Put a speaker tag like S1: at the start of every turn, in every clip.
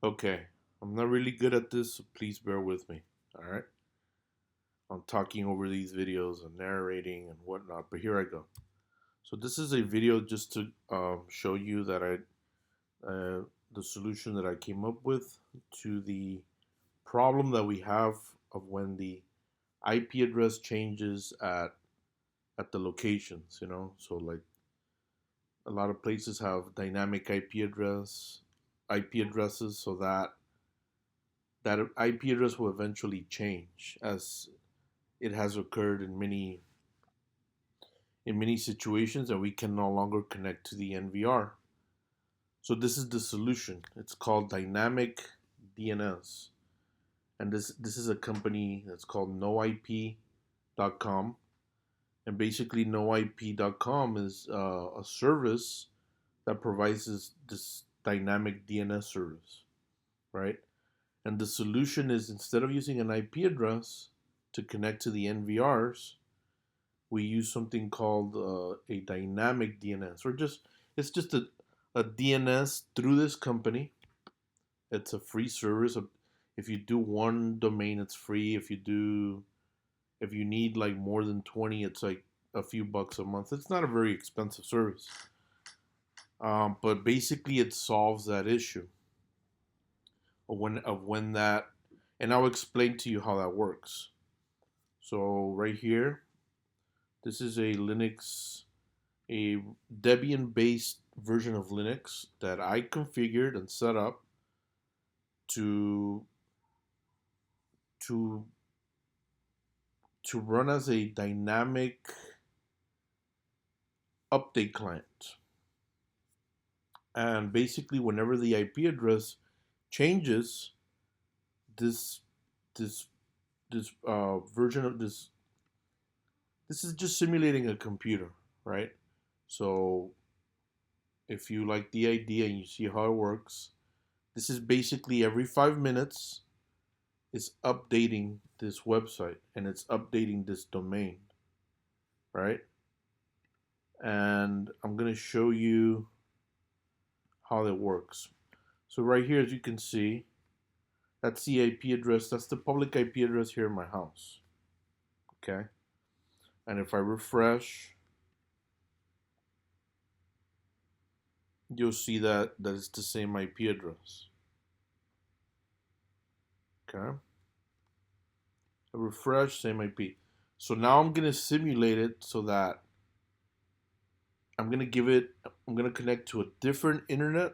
S1: Okay, I'm not really good at this, so please bear with me. All right, I'm talking over these videos and narrating and whatnot, but here I go. So this is a video just to show you that uh, the solution that I came up with to the problem that we have of when the IP address changes at the locations. So like a lot of places have dynamic IP addresses, so that IP address will eventually change as it has occurred in many situations that we can no longer connect to the NVR. So this is the solution. It's called dynamic DNS. And this is a company that's called noip.com. And basically noip.com is a service that provides this dynamic DNS service, right? And the solution is, instead of using an IP address to connect to the NVRs, we use something called a dynamic DNS, or it's just a DNS through this company. It's a free service. If you do one domain, it's free. If you need like more than 20, it's like a few bucks a month. It's not a very expensive service, but basically it solves that issue of when that, and I'll explain to you how that works. So right here, this is a Debian-based version of Linux that I configured and set up to to to run as a dynamic update client. And basically, whenever the IP address changes, this this this version of this is just simulating a computer, right? So if you like the idea and you see how it works, this is basically every 5 minutes it's updating this website and it's updating this domain, right? And I'm going to show you how that works. So right here, as you can see, that's the IP address. That's the public IP address here in my house. Okay. And if I refresh, you'll see that it's the same IP address. Okay. I refresh, same IP. So now I'm going to simulate it so that I'm going to connect to a different internet,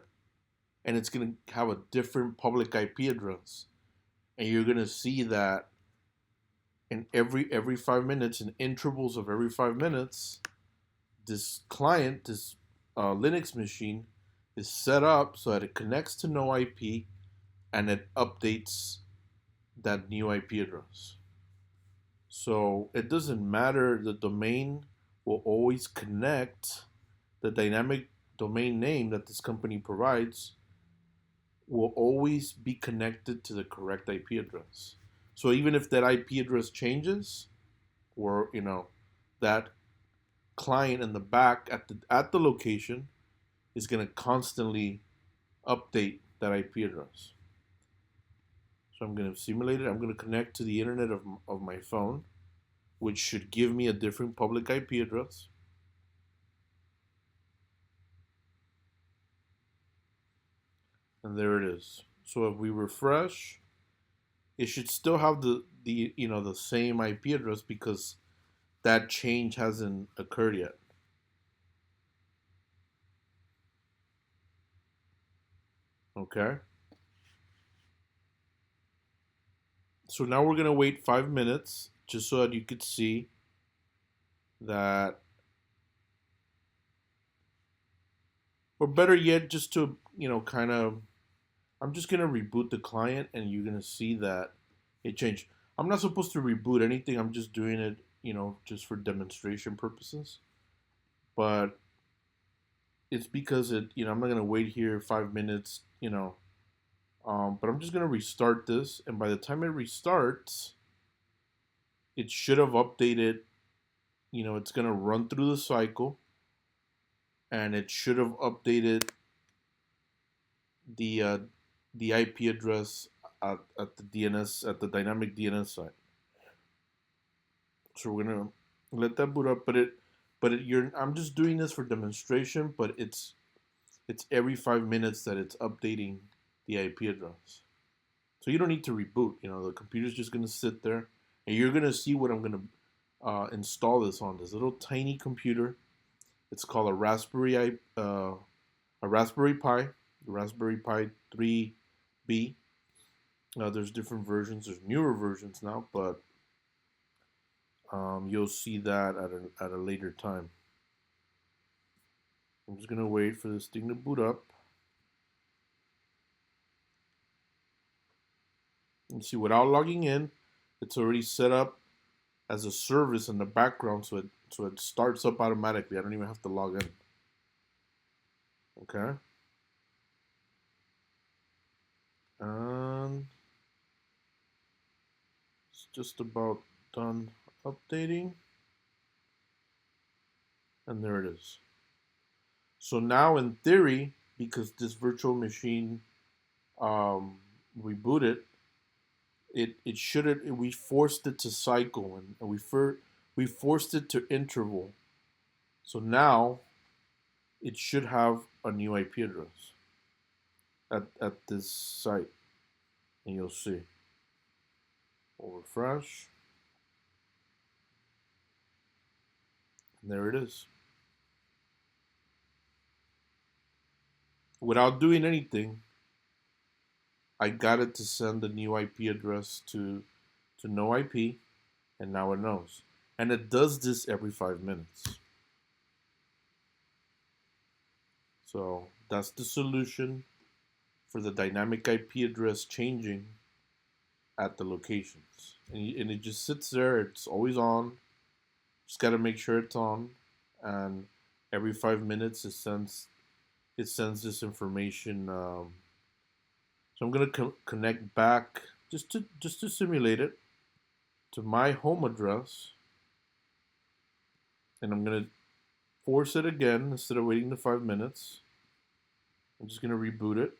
S1: and it's going to have a different public IP address. And you're going to see that in every 5 minutes, in intervals of every 5 minutes, this client, this Linux machine, is set up so that it connects to no IP and it updates that new IP address. So it doesn't matter, the domain will always connect. The dynamic domain name that this company provides will always be connected to the correct IP address. So even if that IP address changes, or that client in the back at the location is going to constantly update that IP address. So I'm going to simulate it. I'm going to connect to the internet of my phone, which should give me a different public IP address. And there it is. So if we refresh, it should still have the same IP address because that change hasn't occurred yet. Okay. So now we're gonna wait 5 minutes just so that you could see that, or better yet, just to kind of, I'm just gonna reboot the client and you're gonna see that it changed. I'm not supposed to reboot anything. I'm just doing it, just for demonstration purposes. But it's because I'm not gonna wait here 5 minutes, but I'm just gonna restart this, and by the time it restarts, it should have updated. It's gonna run through the cycle, and it should have updated the the IP address at the DNS at the dynamic DNS site. So we're gonna let that boot up, but you're I'm just doing this for demonstration, but it's every 5 minutes that it's updating the IP address. So you don't need to reboot. You know, the computer's just gonna sit there, and you're gonna see what I'm gonna install this on this little tiny computer. It's called a Raspberry Pi, the Raspberry Pi 3B. There's different versions. There's newer versions now, but you'll see that at a later time. I'm just gonna wait for this thing to boot up. And see, without logging in, it's already set up as a service in the background, so it starts up automatically. I don't even have to log in. Okay. And it's just about done updating. And there it is. So now in theory, because this virtual machine rebooted, it shouldn't. We forced it to cycle, and we forced it to interval. So now it should have a new IP address at this site, and you'll see. We'll refresh, and there it is. Without doing anything, I got it to send the new IP address to no IP, and now it knows. And it does this every 5 minutes. So that's the solution for the dynamic IP address changing at the locations. And it just sits there, it's always on. Just got to make sure it's on. And every 5 minutes it sends this information. So I'm gonna connect back just to simulate it to my home address, and I'm gonna force it again instead of waiting the 5 minutes. I'm just gonna reboot it.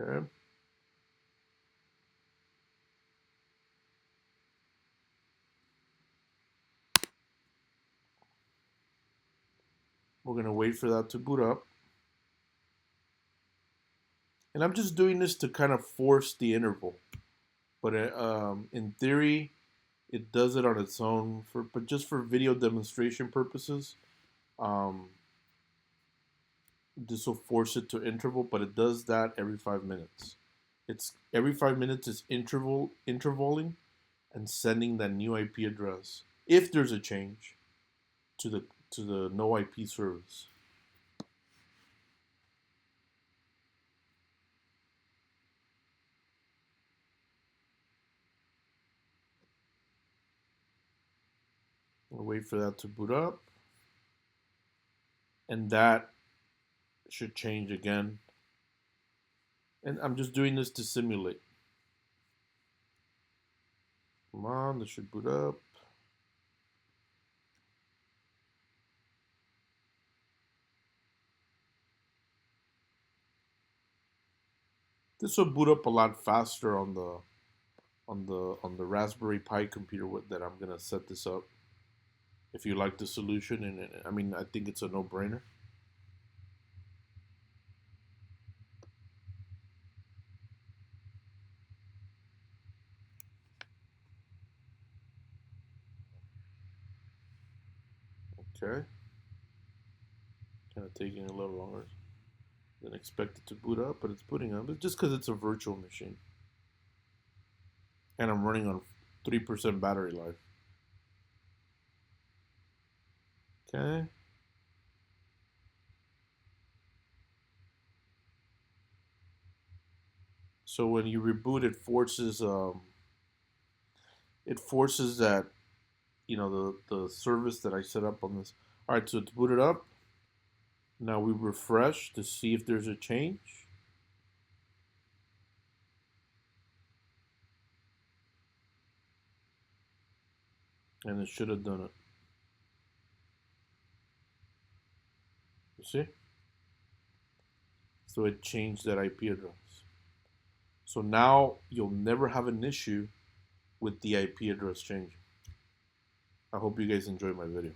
S1: Okay. We're gonna wait for that to boot up. And I'm just doing this to kind of force the interval. But in theory, it does it on its own. But just for video demonstration purposes, um, this will force it to interval. But it does that every 5 minutes. It's every 5 minutes is intervaling and sending that new IP address if there's a change to the no IP service. We'll wait for that to boot up, and that should change again. And I'm just doing this to simulate. Come on, this should boot up. This will boot up a lot faster on the Raspberry Pi computer that I'm gonna set this up. If you like the solution, and I mean, I think it's a no-brainer. Okay, kind of taking a little longer than expected to boot up, but it's booting up. It's just because it's a virtual machine, and I'm running on 3% battery life. Okay. So when you reboot, it forces that the service that I set up on this. All right, so it's booted up. Now we refresh to see if there's a change. And it should have done it. You see? So it changed that IP address. So now you'll never have an issue with the IP address changing. I hope you guys enjoyed my video.